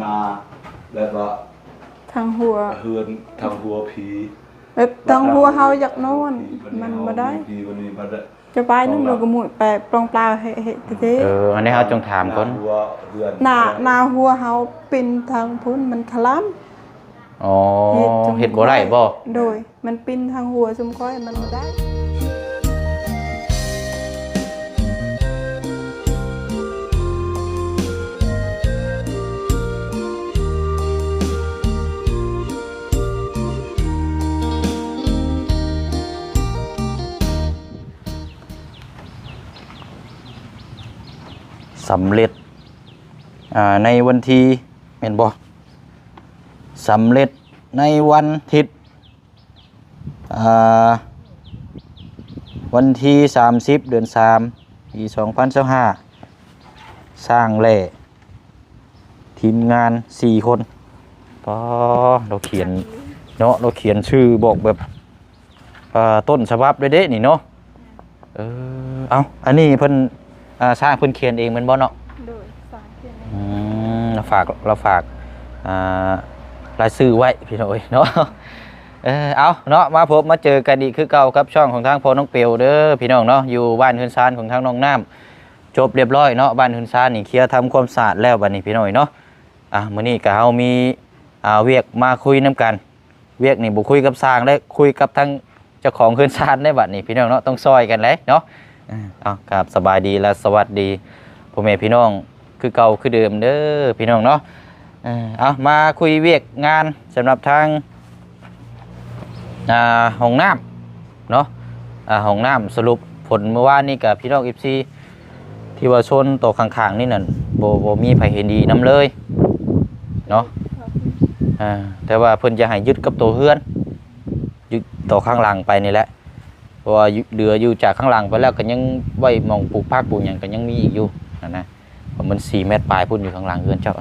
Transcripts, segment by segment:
นาแล้วก็ทางหัวเฮือนทางหัวผีแบบทางหัวเฮาอยากนอนมันบ่ได้จะไปนึงเราก็หมุนไปปลองปลาเฮ็ดเด้อันนี้เฮาจงถามก่อนหน้าหัวเฮาปินทางพุ่นมันคล้ำอ๋อเฮ็ดบ่ได้บ่โดยมันปินทางหัวซุมก้อยมันบ่ได้สำเร็จในวันที่เห็นบ่สำเร็จในวันอาทิตย์วันที่30 เดือน 3 ปี 2025สร้างแหล่ทีมงาน4 คนปอเราเขียนเนาะเราเขียนชื่อบอกแบบต้นฉบับด้วยเด้นี่เนาะเอาอันนี้เพิ่นสร้างเพิ่นเขียนเองแม่นบ่เนาะโดยสร้างเขียนเองเราฝากรายชื่อไว้พี่น้อยเนาะเอาเนาะมาพบมาเจอกันอีกคือเก่ากับช่องของทางพ่อน้องเปียวเด้อพี่น้องเนาะอยู่บ้านฮืนซานของทางน้องน้ำจบเรียบร้อยเนาะบ้านฮืนซานนี่เคลียร์ทำความสะอาดแล้วบัดนี้พี่น้อยเนาะมื้อนี้ก็เฮามีเวียกมาคุยนํกันเวียกนี่บ่คุยกับสร้างได้คุยกับทางเจ้าของฮืนซานได้บัดนี้พี่น้องเนาะต้องซอยกันเลยเนาะครับสบายดีและสวัสดีพ่อแม่พี่น้องคือเก่าคือเดิมเด้อพี่น้องเนาะมาคุยเวียกงานสำหรับทางห้องน้ำเนาะห้องน้ำสรุปผลเมื่อวานนี้กับพี่น้อง14ที่ว่าชนตัวข้างๆนี่นั่นบ่มีไผเห็นดีน้ำเลยเนาะแต่ว่าเพิ่นจะให้ยึดกับตัวเฮือนยึดตัวข้างหลังไปนี่แหละเพราะว่าเดืออยู่จากข้างหลังไปแล้วก็ยังไว้มองปลูกผักปลูกหยังก็ยังมีอีกอยู่นะมัน4 เมตรปลายพุ่นอยู่ข้างหลังเฮือนเจ้า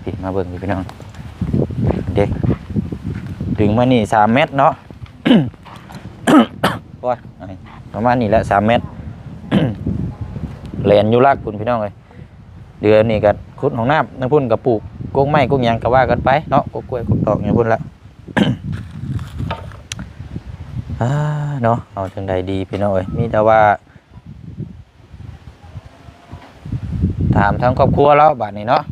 พี่มาเบิ่งพี่น้องเด็กถึงมานี่3 เมตรเนาะโอ้ยประมาณนี้แหละ3 เมตรแหลนอยู่ลักคุณพี่น้องเลยเดือนนี้ก็ขุดของน้ำน้ำพุ่นกับปลูกกงไม้กงยางก็ว่ากันไปเนาะกกล้วยกกตอกอย่างพุ่นละเนาะเอาจังใดดีพี่น้องเอ้ยมีแต่ว่าถามทั้งครอบครัวแล้วบัดนี้เนาะ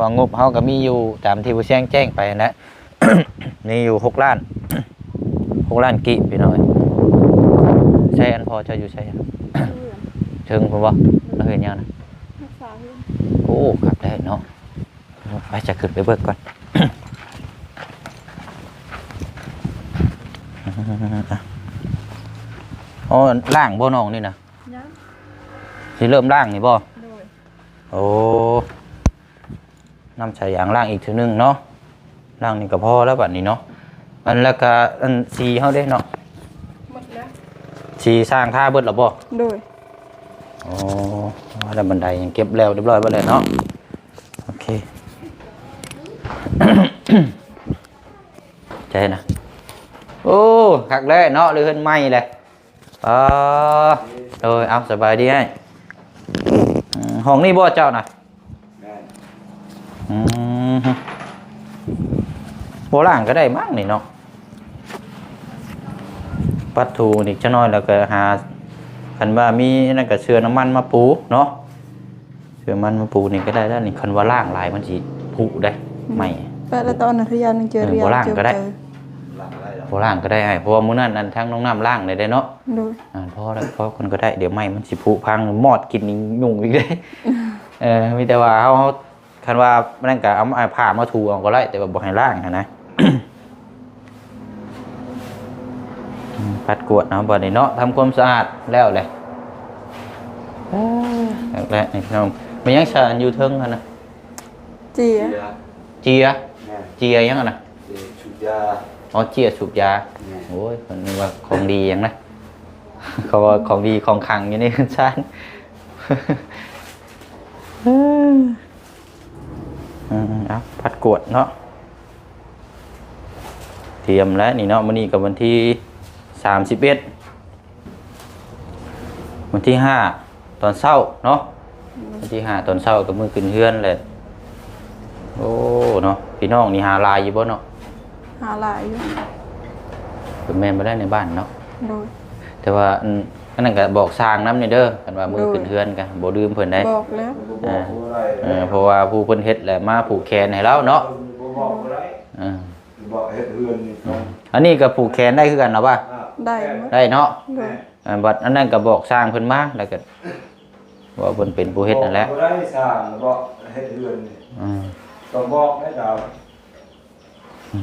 ว่างบเฮาก็มีอยู่ตามที่ผู้เชี่ยงแจ้งไปนะ นี่อยู่6 ล้าน6 ล้านกิพี่น้อยใช่อันพอจะอยู่ใช่เชิงผมว่าเราเห็นยังนะโอ้ขับได้เนาะไปจะขึ้นไปเบิกก่อน โอ้ล่างบ่น้องนี่นะที่เริ่มล่างนี่บ่โอ้น้ำใส่ยางล่างอีกทีนึงเนาะล่างนี่ก็พอแล้วบัดนี้เนาะอันแล้วก็อันสีเฮาได้เนาะหมดแล้วสีสร้างท่าเบิดแล้วบ่โดยโอ้แล้วบันไดยังเก็บแล้วเรียบร้อยบ่แล้วเนาะโอเค ใจนะโอ้คักเลยเนาะเรือนไม้เลยโดยเอาสบายดีให้ห้องนี้บ่เจ้าน่ะโบราณก็ได้มากนี่เนาะปัดถูนี่จะน้อยแล้วก็หาคันว่ามีนั่นก็เชื่อน้ำมันมาปูเนาะเชื่อมันมาปูนี่ก็ได้แล้วนี่คันว่าล่างลายมันสิผุได้ไม่แต่ละตอนนักเรียนเจอเรียนโบราณก็ได้โบราณก็ได้เพราะว่ามื้อนั้นอันทั้งน้องน้ำล่างได้เนาะพอแล้วพอคนก็ได้เดี๋ยวไม่มันสิผุพังมอดกินยุ่งอีกได้มีแต่ว่าเขาคันว่านั่นก็เอาผ้ามาถูเอาก็ได้แต่ว่าบ่ให้ล่างนะปัดกวดนะบ่ได้เนาะทำความสะอาดแล้วเลยแล้วนี่น้องมันยังสะอาดอยู่เทิงนะเจียยังนะสูบยาอ๋อเจียสูบยาโอ้ยคนนึกว่าของดียังนะเขาว่าของดีของขังอยู่ในชานเอาพัดกวดเนาะเตรียมแล้วนี่เนาะวันนี้กับวันที่31วันที่5ตอนเช้าเนาะวันที่5ตอนเช้ากับมือขึ้นเฮือนเลยโอ้ เนาะพี่น้องนี่หาลายอยู่บ่เนาะ หาหลายอยู่ เป็นแม่นบ่ได้ในบ้านเนาะ โดย แต่ว่าอันนั้นก็บอกสร้างนำนี่เด้อกันว่ามือขึ้นเทือนกันบ่ลืมเพิ่นได้ บอกแล้ว เพราะว่าผู้เพิ่นเฮ็ดแหละมาผูกแขนให้เราเนาะ บอกบ่ได้ อ่า บอกเฮ็ดเฮือนนี่ต้อง อันนี้ก็ผูกแขนได้คือกันเนาะป่ะ ได้หมด ได้เนาะ โดย บัดอันนั้นก็บอกสร้างเพิ่นมาแล้วก็ว่าเพิ่นเป็นผู้เฮ็ดนั่นแหละ บอกบ่ได้สร้างบอกเฮ็ดเฮือนนี่ อืม ต้องบอกให้ดาว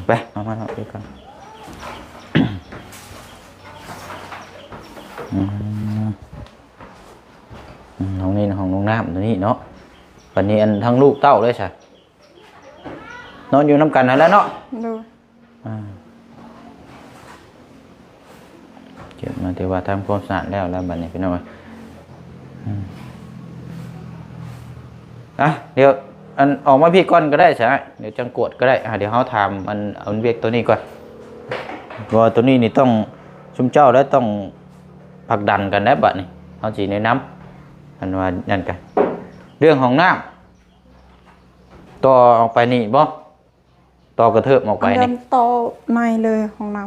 ไปเอามาเอาไปก่อนอืมห้องนี้ห้องน้องน้ำตัวนี้เนาะวันนี้อันทั้งลูกเต้าเลยใช่นอนอยู่น้ำกันนั่นแหล้วเนาะ โดย อ่าเก็บมาแต่ว่าทำความสะอาดแล้วบัดนี้พี่น้องเดี๋ยวอันออกมาพี่ก้อนก็ได้ใช่ไหมเดี๋ยวจังกวดก็ได้เดี๋ยวเขาทำมันเอาเวียกตัวนี้ก่อนเพราะว่าตัวนี้นี่ต้องชุมเจ้าแล้วต้องผลักดันกันได้บัดนี้เอาจีในน้ำอันว่านั่นกันเรื่องของน้ำต่อออกไปนี่บ่ต่อกระเทิบออกไป อัน นี่ นั้นต่อในเลยของน้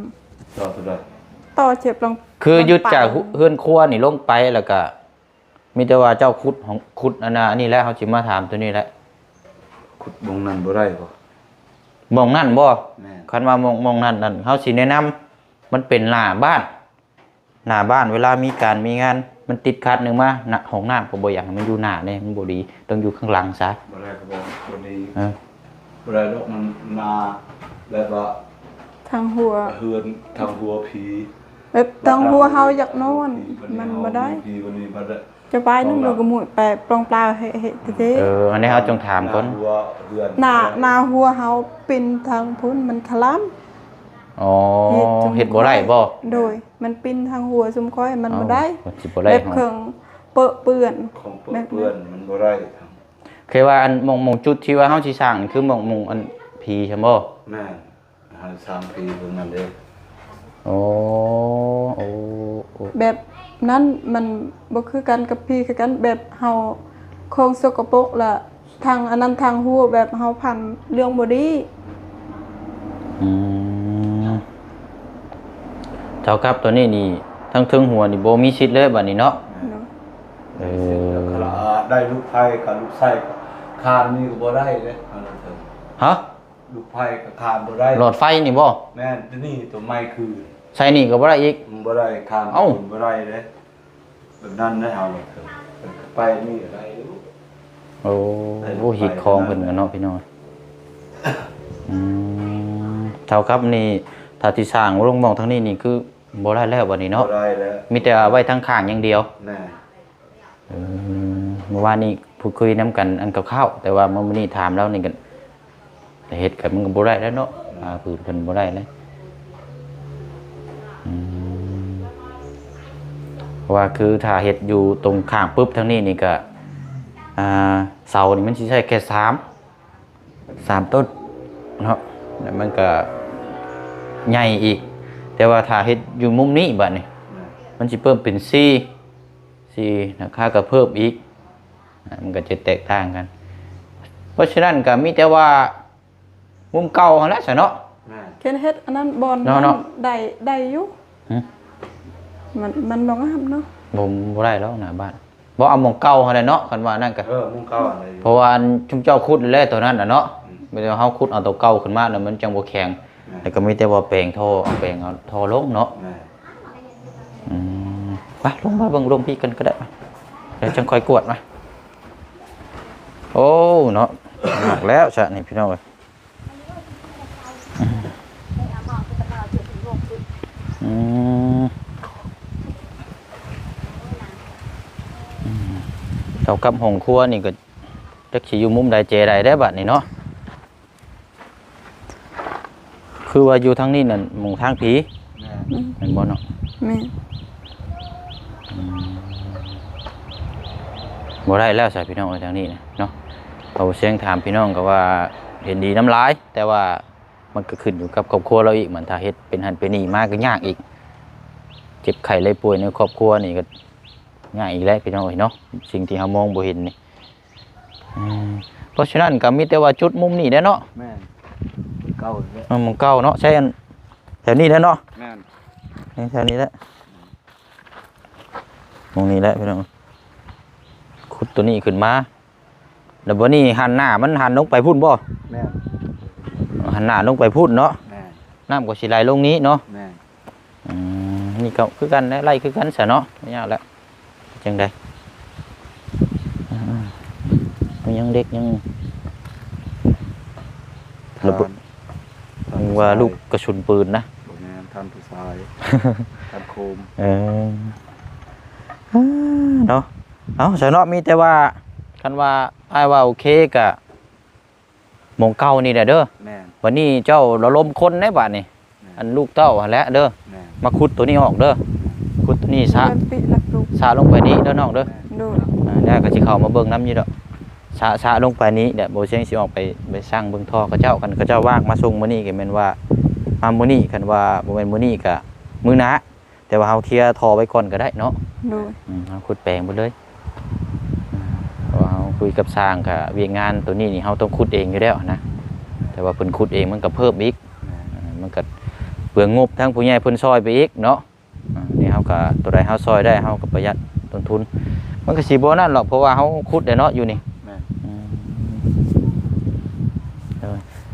ต่อตัวใด ำต่อเจ็บลง คือยึดจากเฮือนครัวนี่ลงไปแล้วก็มีแต่ว่าเจ้าขุดอันน่ะอันนี้แหละเขาจิมาถามตัวนี้แหละ ขุดบงนั้นบ่ได้บ่ มองนั่นบ่ แม่ คันว่ามองนั่นเขาสิแนะนำมันเป็นหน้าบ้านเวลามีการมีงานมันติดขัดหนึงมาหน้าห้องน้ำก็บ่อยากให้มันอยู่หน้าเนี่ยมันบ่ดีต้องอยู่ข้างหลังซะ บ่ได้ก็บอกตัวนี้ เออ บ่ได้ดอกมันนาแล้วก็ ทางหัว เฮือนทางหัวผี แบบทางหัวเฮาอยากนอนมันบ่ได้ ผีวันนี้บ่ได้ จะไปนึงเราก็หมุดไปปลองเปล่าเฮ็ดเท่ อันนี้เขาจงถามก่อน หัวเฮือน หน้าหัวเฮาเป็นทางพุ่นมันคล้ำ อ๋อเฮ็ดบ่ได้บ่ โดยมันปิ้นทางหัวซุมค่อยมันบ่ได้ มันสิบ่ได้ แบบเครื่องเปื้อน ของเปื้อนมันบ่ได้ เคยว่าอันมองจุดที่ว่าเฮาสิสร้างนี่คือมองอันผีใช่บ่ แม่หา3ปีเพิ่นนั่นเด้ โอ้โอ้ แบบนั้นมันบ่คือกันกับพี่คือกันแบบเฮาโครงสกปรกละทางอันนั้นทางหัวแบบเฮาพันเรื่องบ่ดี อืมเจ้าครับตัวนี้นี่ทั้งเทิงหัวนี่บ่มีชิดเลยบัดนี้เนาะ เนาะ เออ ได้ลูกไผ่กับลูกไส้คานนี่ก็บ่ได้เด้อันนั้นเถอะ ฮะ ลูกไผ่กับคานบ่ได้ หลอดไฟนี่บ่ แม่นตัวนี้ตัวไม้คือ ใส่นี่ก็บ่ได้อีก มันบ่ได้คาน เอ้า บ่ได้เด้แบบนั้นได้เอาเลยเถอะไปนี่อะไร โอ้โหหิดคองเพิ่นกันเนาะพี่น้องอืมเท่าครับนี่ถ้าที่สร้างลงมองทางนี้นี่คือบ่ได้แล้วบัดนี้เนาะ บ่ได้แล้ว มีแต่เอาไว้ทางข้างอย่างเดียว แน่ เมื่อวานนี้พูดคุยน้ำกันอันกับข้าวแต่ว่าเมื่อนี้ถามแล้วนี่กันแต่เฮ็ดกันมันก็บ่ได้แล้วเนาะผืนกันบ่ได้แล้วเพราะว่าคือถ้าเฮ็ดอยู่ตรงข้างปุ๊บทางนี้นี่ก็เสานี่มันสิใช้แค่3ต้นเนาะแล้วมันก็ใหญ่อีกแต่ว่าถ้าเฮ็ดอยู่มุมนี้บัดนี้มันสิเพิ่มเป็น4ราคาก็เพิ่มอีกมันก็จะแตกต่างกันเพราะฉะนั้นก็มีแต่ว่ามุมเก่าหั่นแหละซะเนาะ แม่ เคนเฮ็ดอันนั้นบอล เนาะ ได้อยู่มันบ่งามเนาะ บ่ได้แล้วหน้าบ้านบ่เอาหม่องเก่าหั่นแหละเนาะคันว่านั่นก็ มุงเก่าอะไร เพราะว่าอันชุมเจ้าขุดแล้วตัวนั้นน่ะเนาะไม่ได้เฮาขุดเอาตัวเก่าขึ้นมาแล้วมันจังบ่แข็งแล้วก็มีแต่ว่าแปลงท่อเอาแปลงเอาท่อลงเนาะ แม่ ไปลงมาเบิ่งลงพี่กันก็ได้เดี๋ยวจังค่อยกวดมาโอ้เนาะหนักแล้วซะนี่พี่น้องเอ้ยเท่ากับห้องครัวนี่ก็จักสิอยู่มุมใดเจใดได้บัดนี้เนาะคือว่าอยู่ทางนี้นั่นหมู่ทางผี แม่ แม่นบ่เนาะ แม่ บ่ได้แล้วใส่พี่น้องไว้ทางนี้นะเนาะเอาเสียงถามพี่น้องก็ว่าเห็นดีน้ำลายแต่ว่ามันก็ขึ้นอยู่กับครอบครัวเราอีกเหมือนถ้าเฮ็ดเป็นหันเป็นนี่มากก็ยากอีกเจ็บไข้เลยป่วยในครอบครัวนี่ก็ยากอีกแล้วพี่น้องเอ้ยเนาะสิ่งที่เฮามองบ่เห็นนี่ เพราะฉะนั้นก็มีแต่ว่าจุดมุมนี้แหละเนาะ แม่นเก่าเลย มันเก่าเนาะใช่อันแถวนี้แหล้วเนาะ แม่น นี่แถวนี้แหละตรงนี้แหละพี่น้องขุดตัวนี้ขึ้นมาแล้วบ่นี้หันหน้ามันหันลงไปพุ่นบ่ แม่น หันหน้าลงไปพุ่นเนาะ แม่น น้ำก็สิไหลลงนี้เนาะ แม่น นี่ก็คือกันนะไล่คือกันซะเนาะไม่ยากแล้วจังไดมันยังเด็กยังระเบิดว่าลูกกระสุนปืนนะ แม่นท่านผู้ชายท่านโคม เนาะเอาซะเนาะมีแต่ว่าคันว่าอ้ายว่าโอเคกะหมองเก่านี่แหละเด้อ แม่น วันนี้เจ้าระลมคนได้บัดนี่อันลูกเต้าหั่นแหละเด้อ แม่น มาขุดตัวนี้ออกเด้อขุดตัวนี้ซะ เป็นปีหลักลูก ซะลงไปนี้เด้อน้องเด้อ โดย ได้ก็สิเข้ามาเบิ่งน้ำอยู่ดอกซะลงไปนี้เดี๋ยวโบเชียงสิออกไปสร้างเบิ่งท่อเขาเจ้ากันเขาเจ้าว่างมาส่งมื้อนี้ก็แม่นว่ามามื้อนี้คันว่าบ่แม่นมื้อนี้ก็มื้อหน้าแต่ว่าเฮาเคลียร์ท่อไว้ก่อนก็ได้เนาะ โดย เฮาขุดแปลงไปเลยเพราะว่าเฮาคุยกับสร้างก็เวียกงานตัวนี้นี่เฮาต้องขุดเองอยู่แล้วนะแต่ว่าเพิ่นขุดเองมันก็เพิ่มอีกมันก็เปลืองงบทั้งผู้ใหญ่เพิ่นซอยไปอีกเนาะนี่เฮาก็ตัวใดเฮาซอยได้เฮาก็ประหยัดต้นทุนมันก็สิบ่นั่นหรอกเพราะว่าเฮาขุดได้เนาะอยู่นี่ แม่น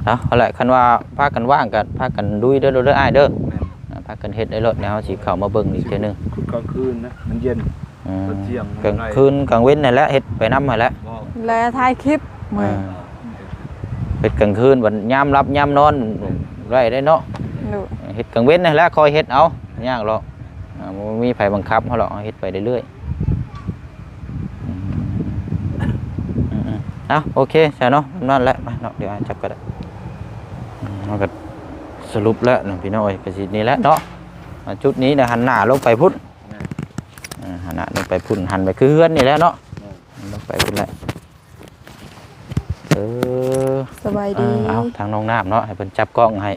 เอาแหละคันว่าพากันว่างกันพากันดุยเด้อเด้ออ้ายเด้อ แม่น พากันเฮ็ดได้รถแล้วเฮาสิเข้ามาเบิ่งอีกเทื่อนึง ขุดกลางคืนนะมันเย็น ตอนเที่ยง กลางคืนกลางเว้นนั่นแหละเฮ็ดไปนำหั่นแหละ บ่ และถ่ายคลิปมื้อ เฮ็ดกลางคืนวันยามรับยามนอนไว้ได้เนาะ โดย เฮ็ดกลางเว้นนั่นแหละคอยเฮ็ดเอายากหรอกบ่มีไผบังคับเฮาหรอกเฮ็ดไปเรื่อยๆเอาโอเคใช่เนาะนั่นแหละมาเนาะเดี๋ยวจับก็ได้เราก็สรุปแล้วนะพี่น้อยก็สินี่แหละเนาะจุดนี้เนี่ยหันหน้าลงไปพุ่นหันหน้าลงไปพุ่นหันไปคือเฮือนนี่แหละเนาะลงไปพุ่นแหละสบายดี เอาทางน้องน้ำเนาะให้เพิ่นจับกล้องให้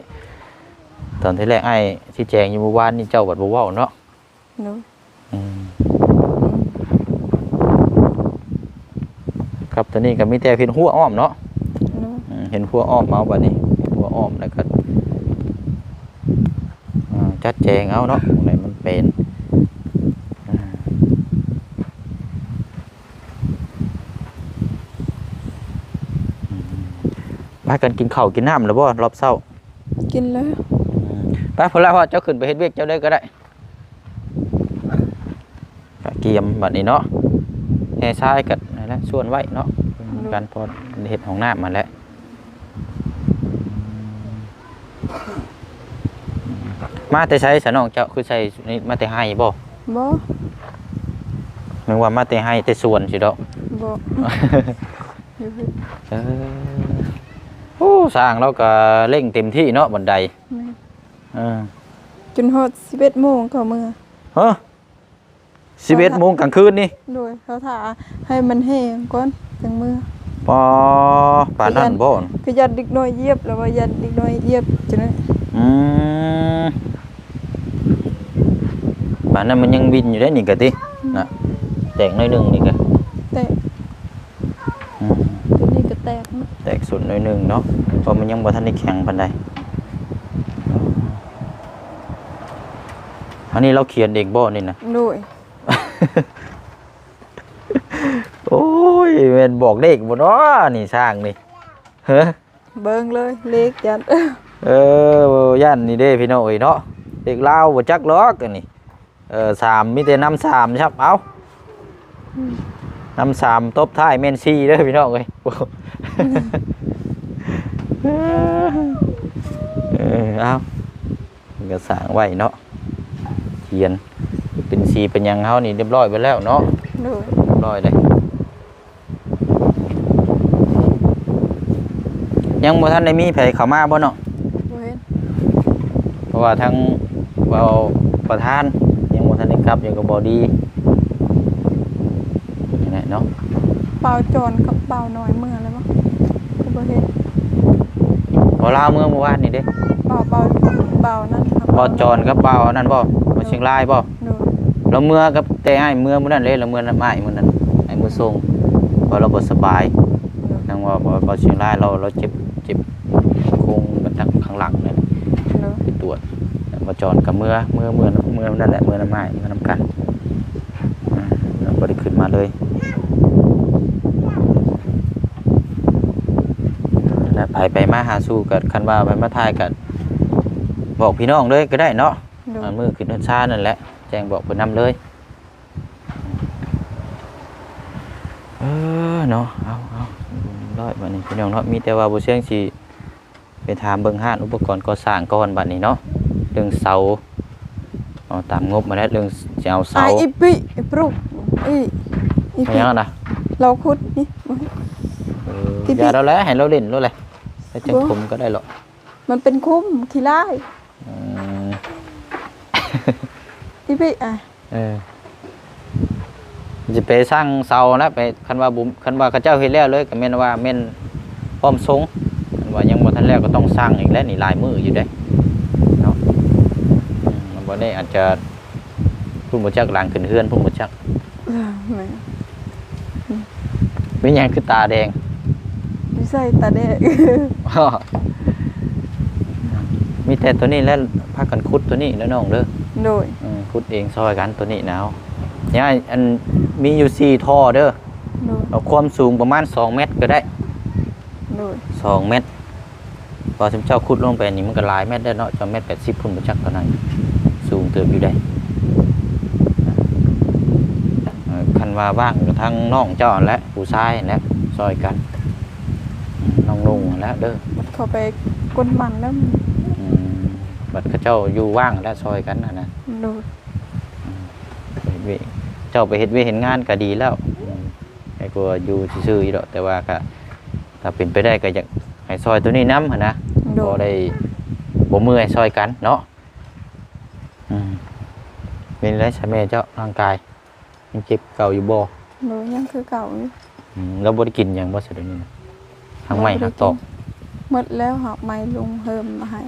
ตอนที่แรกไอ้ที่แจงอยู่เมื่อวานนี่เจ้าบัดบ่เว้าเนาะ โดย ครับตอนนี้ก็มีแต่เห็นหัวอ้อมเนาะ โดย เห็นหัวอ้อมเอาบัดนี้หัวอ้อมแล้วก็จัดแจงเอาเนาะไหนมันเป็นพากันกินข้าวกินน้ำแล้วบ่รอบเช้า กินแล้ว ไปพอแล้วเจ้าขึ้นไปเฮ็ดเวียกเจ้าได้ก็ได้กะเกียมบัดนี้เนาะแห่ทรายกันนั่นแหละส่วนไว้เนาะการพอเฮ็ดห้องน้ำมาแล้วมาแต่ใช้สนองเจ้าคือใช้นี่มาแต่ให้บ่ บ่ แม่นว่ามาแต่ให้แต่สวนสิดอก บ่อยู่เฮ็ด โอ้สร้างแล้วก็เร่งเต็มที่เนาะบันได แม่ เออ จนฮอด11:00 นเข้ามื้อ ฮะ11 โมงกลางคืนนี่ โดยเขาถ่าให้มันแห้งก่อนจังมื้อ ปอปานนั้นบ่ คือยัดเด็กน้อยเหยียบแล้วว่ายัดเด็กน้อยเหยียบจังนั้น อืมปานนั้นมันยังบินอยู่ได้นี่กะติน่ะแตกหน่อยหนึงนี่กะ แตก อืม ตัวนี้ก็แตกนะ แตกสุดหน่อยหนึงเนาะเพราะมันยังบ่ทันได้แข็งปานใดอันนี้เราเขียนเองบ่นี่นะ โดย โอ้ยแม่นบอกเลขบ่เนาะนี่สร้างนี่เฮ้อ เบิ่งเลยเลขยัน ย่านนี่เด้พี่น้องเอ้ยเนาะเด็กลาวบ่จักหรอกอันนี้3มีแต่นำ3ครับเอานำ3ตบท้ายแม่น4เด้อพี่น้องเอ้ยเอาก็สร้างไว้เนาะเขียนเป็นสีเป็นหยังเฮานี่เรียบร้อยไปแล้วเนาะ โดย เรียบร้อยเลยยังบ่ทันได้มีไผเข้ามาบ่เนาะ บ่เห็น เพราะว่าทั้งเบาประธานยังบ่ทันได้กลับยังก็บ่ดีนี่แหละเนาะ เปล่าจอนกับเปล่าน้อยเมื่อแล้วบ่ก็บ่เห็น บ่ลาวเมื่อวานนี่เด้ เปล่านั่นครับ บ่จอนกับเบานั่นบ่บ่เชียงรายบ่ โดย เราเมื่อกับแต่อ้ายเมื่อมื้อนั้นเลยเราเมื่อนั้นอ้ายมื้อนั้นไอ้มื้อส่งเพราะเราบ่สบาย ทางว่าบ่เชียงรายเราเจ็บโครงมันทางข้างหลังนั่น โดย ไปตรวจมาจอนกับเมื่อนั่นแหละเมื่อน้ำไม้เมื่อน้ำกันเราบ่ได้ขึ้นมาเลยแล้วไปมาหาสู่กับคันว่าไปมาทายกันบอกพี่น้องเลยก็ได้เนาะ โดย มือขึ้นชานั่นแหละแจ้งบอกเพิ่นนำเลยเนาะเอาร้อยบัดนี้พี่น้องเนาะมีแต่ว่าบ่เชียงสิไปถามเบิ่งห้านอุปกรณ์ก่อสร้างก่อนบัดนี้เนาะเรื่องเสาเอาตามงบมาแล้วเรื่องจะเอาเสา อีปิอีปรุกอี ไม่ ปิ ยังนะ เราคุดนี่ อย่าเราแล้วให้เราเล่นรู้เลยแล้วจังผมก็ได้หรอก มันเป็นคุ้มขี้ไล่ อืม อีปิอ่ะ จะไปสร้างเสานะไปคันว่าบุ๋มคันว่าเขาเจ้าเฮ็ดแล้วเลยก็แม่นว่าแม่นพร้อมทรงคันว่ายังบ่ทันแล้วก็ต้องสร้างอีกแล้วนี่หลายมืออยู่เด้เนาะมันบ่ได้อาจจะพุ่นบ่จักหลังขึ้นเฮือนพุ่นบ่จัก แม่ มีหยังคือตาแดง ไม่ใช่ตาเด็ก มีแต่ตัวนี้แล้วพากันขุดตัวนี้แล้วน้องเด้อ โดย ขุดเองซอยกันตัวนี้นะเอาเนี่ยอันมีอยู่4ท่อเด้อ โดย เอาความสูงประมาณ2เมตรก็ได้ โดย 2เมตรพอสมเจ้าขุดลงไปนี่มันก็หลายเมตรได้เนาะจะเมตร80พุ่นบ่จักตอนนั้นสูงเติบอยู่ได้คันว่าว่างกับทางน้องเจ้าและผู้ชายและซอยกันน้องลุงแล้วเด้อ เขาไปกดมันแล้ว บัดเขาเจ้าอยู่ว่างและซอยกันนะ โดย เจ้าไปเฮ็ดเวยเห็นงานก็ดีแล้วไอ้กลัวอยู่ซื่อๆอยู่ดอกแต่ว่าก็ถ้าเป็นไปได้ก็อยากให้ซอยตัวนี้นำหั่นนะ โด บ่ ย ได้บ่เมื่อยซอยกันเนาะเป็นไรซะแม่เจ้าร่างกายยังเจ็บเก่าอยู่บ่ โดยยังคือเก่าอยู่ แล้วบ่ได้กินหยังบ่ซะเดี๋ยวนี้นะทางใหม่หักตอก หมดแล้วหอกไม้ลุงเพิ่มมาให้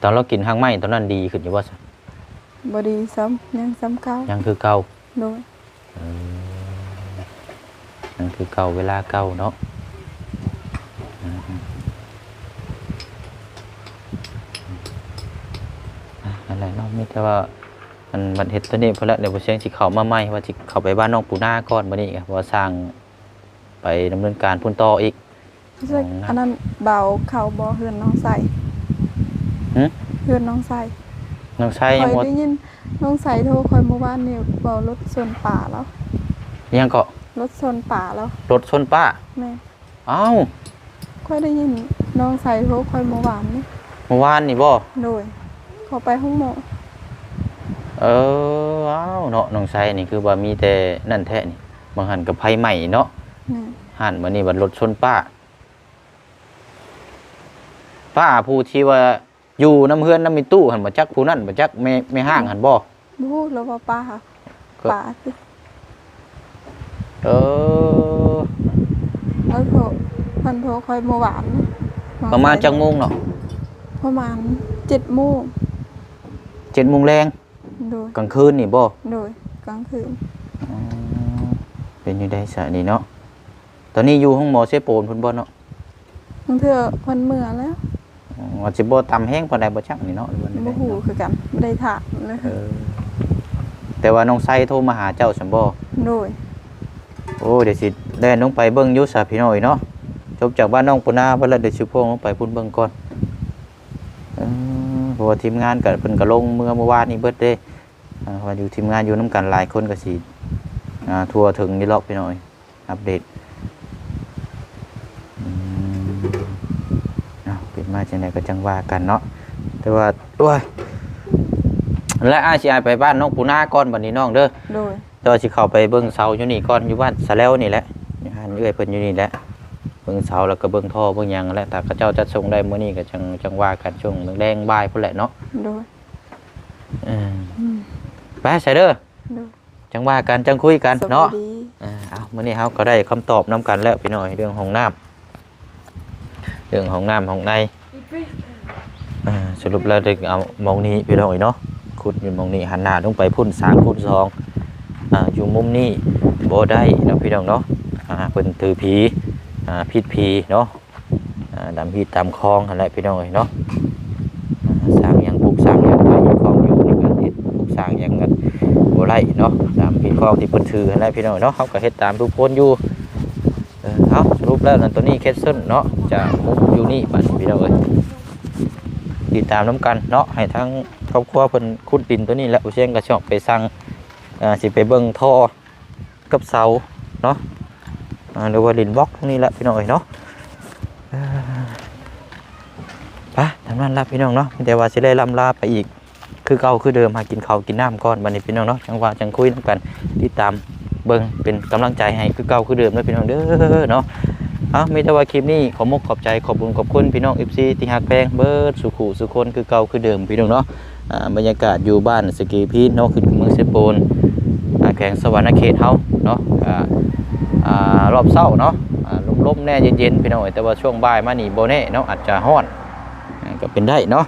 ตอนเรากินทางใหม่ตอนนั้นดีขึ้นอยู่บ่ซะ บดีซ้ำยังซ้ำเก่า ยังคือเก่า โดย ยังคือเก่าเวลาเก่าเนาะอะไรเนาะมีแต่ว่ามันบัดเฮ็ดตัวนี้พอแล้วเดี๋ยวบ่เชียงสิเข้ามาใหม่ว่าสิเข้าไปบ้านน้องปูนาก่อนบัดนี้ก็ว่าสร้างไปดำเนินการพุ่นต่ออีก รู้สึกอันนั้นเบาเข่าบ่เฮือนน้องใส่เฮือนน้องใส่ น้องชาย ค ยั อง ย บ่ ได้ยินน้องใส่โทรคอยเมื่อวานนี่เบารถชนป่าแล้ว ยังเกาะ รถชนป่าแล้ว รถชนป้า แม่ เอ้า ค่อยได้ยินน้องใส่โทรคอยเมื่อวานนี่ เมื่อวานนี่บ่ โดยเขาไปห้องหมอ เอ้าเนาะน้องชายนี่คือว่ามีแต่นั่นแท้นี่บางหันกับไผใหม่เนาะ แม่ หันมานี่บัดรถชนป้าผู้ที่ว่าอยู่น้ำเฮือนน้ำมีตู้หันบ่จักผู้นั่นบ่จักแม่ห้างหันบ่ บูดแล้วว่าป่า ก็ ป่าสิ เออ แล้วโทรพันโทรคอยเมื่อวานนี่ ประมาณจักโมงเนาะ ประมาณ7 โมง 7 โมงแรง โดย กลางคืนนี่บ่ โดยกลางคืน เป็นอยู่ได้ซะนี่เนาะตอนนี้อยู่ห้องหมอเสโปนพุ่นบ่เนาะ บางเทื่อเพิ่นเมื่อแล้ว ว่าสิบ่ตำแห้งปานใดบ่จักนี่เนาะหรือว่าจั่งใด บ่ฮู้คือกันบ่ได้ถามเลย แต่ว่าน้องไส้โทรมาหาเจ้าซั่นบ่ โดย โอ้เดี๋ยวสิแล่นลงไปเบิ่งอยู่ซะพี่น้อยเนาะจบจากบ้านน้องปุนาเพิ่นแล้วเดี๋ยวสิพวงลงไปพุ่นเบิ่งก่อนเพราะว่าทีมงานก็เพิ่นก็ลงเมื่อวานนี้เบิดเด้ว่าอยู่ทีมงานอยู่นํกันหลายคนก็สิทั่วถึงนี่รอบพี่น้อยอัปเดตเป็นมาจังได๋ก็จังว่ากันเนาะแต่ว่าโอ้ยและอาสิไปบ้านน้องปูนาก่อนบัดนี้น้องเด้อ โดย เดี๋ยวสิเข้าไปเบิ่งเสาอยู่นี่ก่อนอยู่บ้านสะแล้วนี่แหละอยู่หันเอื้อยเพิ่นอยู่นี่แหละเบิ่งเสาแล้วก็เบิ่งท่อเบิ่งหยังแหละถ้าเขาเจ้าจัดส่งได้มื้อนี้ก็จังว่ากันช่วงแดงๆบ่ายพุ่นแหละเนาะ โดย ไปใส่เด้อ โดย จังว่ากันจังคุยกันเนาะ สวัสดี เอามื้อนี้เฮาก็ได้คำตอบนํกันแล้วพี่น้อยเรื่องห้องน้ำเรื่องห้องน้ำห้องในสรุปแล้วได้เอามองนี้พี่น้อยเนาะขุดอยู่มองนี้หันหน้าลงไปพุ่น3 คูณ 2อยู่มุมนี้บ่ได้เนาะพี่น้องเนาะ เพิ่นถือผีพิษผีเนาะดำพีตามคลองอะไรพี่น้องเอ้ยเนาะสร้างอย่างปลูกสร้างอย่างไรคลองอยู่ในการเฮ็ดปลูกสร้างอย่างกันบ่ไรเนาะตามพี่คลองที่เพิ่นถืออะไรพี่น้องเนาะเขาก็เฮ็ดตามทุกคนอยู่เอาสรุปแล้วนั่นตัวนี้แคสเซิลเนาะจะมุกอยู่นี่บัดพี่น้องเอ้ยติดตามน้ำกันเนาะให้ทั้งครอบครัวเพิ่นขุดดินตัวนี้แล้วเชียงกระชอกไปสั่งสิไปเบิ่งท่อกับเสาเนาะหรือว่าดินบล็อกพวกนี้แหละพี่น้องเอ้ยเนาะไปทำนั้นละพี่น้องเนาะแต่ว่าสิได้ลำลาไปอีกคือเก่าคือเดิมหากินข้าวกินน้ำก่อนบัดนี้พี่น้องเนาะจังว่าจังคุยกันติดตามเบิ่งเป็นกำลังใจให้คือเก่าคือเดิมนะพี่น้องเด้อเนาะมีแต่ว่าคลิปนี้ขอมกขอบใจขอบคุณขอบคุณพี่น้อง FC ที่ฮักแพงเบิดสุขุสุคนคือเก่าคือเดิมพี่น้องเนาะบรรยากาศอยู่บ้านสกีพีเนาะขึ้นเมืองเซโปนแขวงสวรรณเขตเฮาเนาะรอบเช้าเนาะลมๆแน่เย็นๆพี่น้องแต่ว่าช่วงบ่ายมานี่โบเน่เนาะอาจจะร้อนก็เป็นได้เนาะ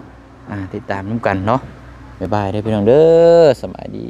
ติดตามน้ำกันเนาะบ๊ายบายได้พี่น้องเด้อสบายดี